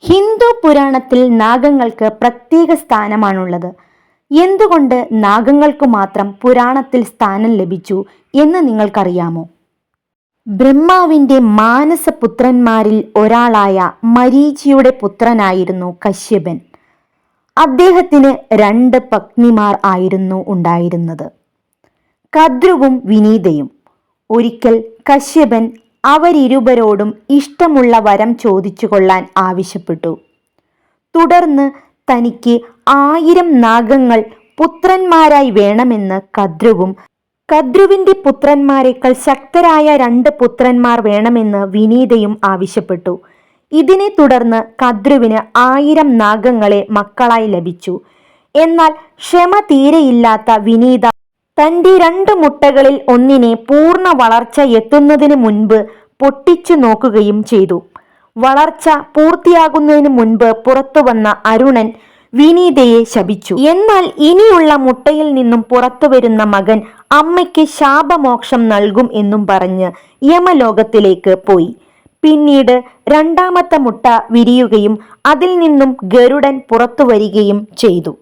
ഹിന്ദു പുരാണത്തിൽ നാഗങ്ങൾക്ക് പ്രത്യേക സ്ഥാനമാണുള്ളത്. എന്തുകൊണ്ട് നാഗങ്ങൾക്ക് മാത്രം പുരാണത്തിൽ സ്ഥാനം ലഭിച്ചു എന്ന് നിങ്ങൾക്കറിയാമോ? ബ്രഹ്മാവിൻ്റെ മാനസപുത്രന്മാരിൽ ഒരാളായ മരീചിയുടെ പുത്രനായിരുന്നു കശ്യപൻ. അദ്ദേഹത്തിന് 2 പത്നിമാർ ആയിരുന്നു ഉണ്ടായിരുന്നത്, കദ്രുവും വിനീതയും. ഒരിക്കൽ കശ്യപൻ അവരിരുവരോടും ഇഷ്ടമുള്ള വരം ചോദിച്ചു കൊള്ളാൻ ആവശ്യപ്പെട്ടു. തുടർന്ന് തനിക്ക് 1000 നാഗങ്ങൾ പുത്രന്മാരായി വേണമെന്ന് കദ്രുവും, കദ്രുവിൻ്റെ പുത്രന്മാരെക്കാൾ ശക്തരായ 2 പുത്രന്മാർ വേണമെന്ന് വിനീതയും ആവശ്യപ്പെട്ടു. ഇതിനെ തുടർന്ന് കദ്രുവിന് 1000 നാഗങ്ങളെ മക്കളായി ലഭിച്ചു. എന്നാൽ ക്ഷമ തീരെയില്ലാത്ത വിനീത തൻ്റെ 2 മുട്ടകളിൽ ഒന്നിനെ പൂർണ്ണ വളർച്ച എത്തുന്നതിന് മുൻപ് പൊട്ടിച്ചു നോക്കുകയും ചെയ്തു. വളർച്ച പൂർത്തിയാകുന്നതിന് മുൻപ് പുറത്തു വന്ന അരുണൻ വിനീതയെ ശപിച്ചു. എന്നാൽ ഇനിയുള്ള മുട്ടയിൽ നിന്നും പുറത്തു വരുന്ന മകൻ അമ്മയ്ക്ക് ശാപമോക്ഷം നൽകും എന്നും പറഞ്ഞ് യമലോകത്തിലേക്ക് പോയി. പിന്നീട് 2ാമത്തെ മുട്ട വിരിയുകയും അതിൽ നിന്നും ഗരുഡൻ പുറത്തു വരികയും ചെയ്തു.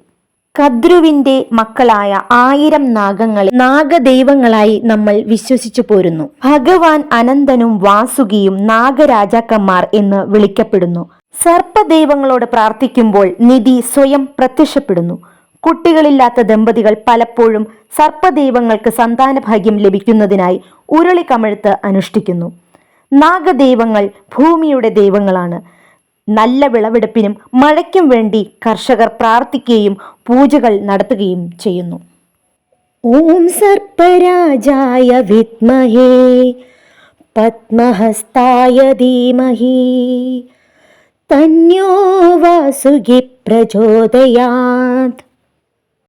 കദ്രുവിൻ്റെ മക്കളായ 1000 നാഗങ്ങളെ നാഗദൈവങ്ങളായി നമ്മൾ വിശ്വസിച്ചു പോരുന്നു. ഭഗവാൻ അനന്തനും വാസുകിയും നാഗരാജാക്കന്മാർ എന്ന് വിളിക്കപ്പെടുന്നു. സർപ്പദൈവങ്ങളോട് പ്രാർത്ഥിക്കുമ്പോൾ നിധി സ്വയം പ്രത്യക്ഷപ്പെടുന്നു. കുട്ടികളില്ലാത്ത ദമ്പതികൾ പലപ്പോഴും സർപ്പദൈവങ്ങൾക്ക് സന്താനഭാഗ്യം ലഭിക്കുന്നതിനായി ഉരുളി കമഴ്ത്ത് അനുഷ്ഠിക്കുന്നു. നാഗദൈവങ്ങൾ ഭൂമിയുടെ ദൈവങ്ങളാണ്. നല്ല വിളവെടുപ്പിനും മഴയ്ക്കും വേണ്ടി കർഷകർ പ്രാർത്ഥിക്കുകയും പൂജകൾ നടത്തുകയും ചെയ്യുന്നു. ഓം സർപ്പരാജായ വിദ്മഹേ പദ്മഹസ്തായ ധീമഹി തന്യോ വാസുകി പ്രചോദയാത്.